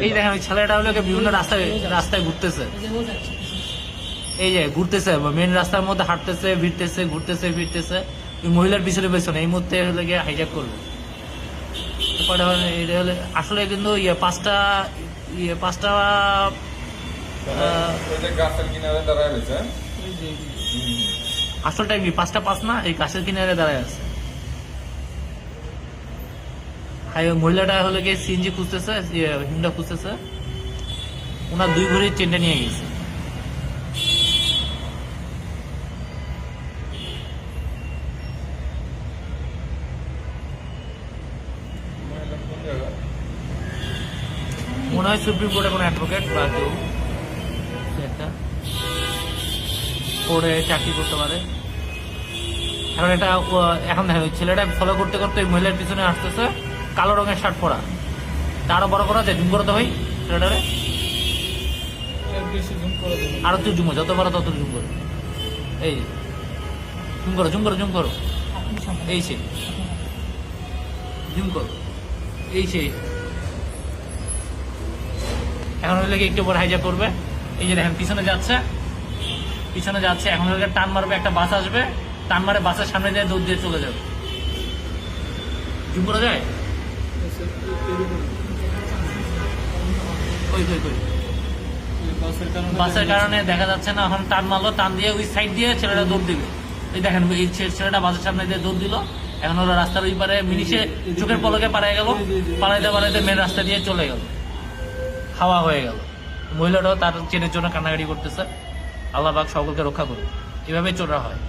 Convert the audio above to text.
এই দেখেন ওই ছেলেটা হলো বিভিন্ন রাস্তায় রাস্তায় ঘুরতেছে, এই যে ঘুরতেছে মেন রাস্তার মধ্যে হাঁটতেছে, ভিড়তেছে, ঘুরতেছে, ফিরতেছে। ওই মহিলার পিছনে পেছনে এই মুহূর্তে হলে গিয়ে হাইজ্যাক করলো। এটা হলে আসলে কিন্তু পাঁচটা গাছের কিনারে দাঁড়ায় রয়েছে। আসলটা কি 5টা না, এই গাছের কিনারে দাঁড়ায় আছে। মহিলাটা হলে গিয়ে সিএনজি খুঁজতেছে, হিন্ডা খুঁজতেছে, ওনার 2 ভরির চেনটা নিয়ে গেছে। মনে হয় সুপ্রিম কোর্টে কোনো অ্যাডভোকেট বা কেউ একটা কোর্টে চাকরি করতে পারে। এখন এটা এখন দেখেন ওই ছেলেটা ফলো করতে করতে ওই মহিলার পিছনে আসতেছে, কালো রঙের শার্ট পরা। আরো বড় করা যায়, জুম করতে হয় ছেলেটারে, আরো তুই জুম, যত বড় তত জুম করো। এই জুম করো, জুম করো, জুম করো, এই সে জুম করো, এই সেই। এখন হইলে একটু পর হাইজ্যাক করবে। এই যে দেখেন পিছনে যাচ্ছে, পিছনে যাচ্ছে। এখন হইলে টান মারবে, একটা বাস আসবে, টান মারে বাসের সামনে দিয়ে দৌড় দিয়ে চলে যাবে। জুম করা যায়? কই কই কই বাসের কারণে দেখা যাচ্ছে না। এখন টান মারলো, টান দিয়ে ওই সাইড দিয়ে ছেলেটা দৌড় দিবে। এই দেখেন এই ছেলেটা বাসের সামনে দিয়ে দৌড় দিল। এখন ওরা রাস্তার ওই পারে মিনিশে চোখের পলকে পালায় গেল, পালাইতে পালাইতে মেন রাস্তা দিয়ে চলে গেল, হাওয়া হয়ে গেল। মহিলাটাও তার চেনের জন্য কান্নাকাটি করতেছে। আল্লাহ পাক সকলকে রক্ষা করুন। এভাবে চোরা হয়।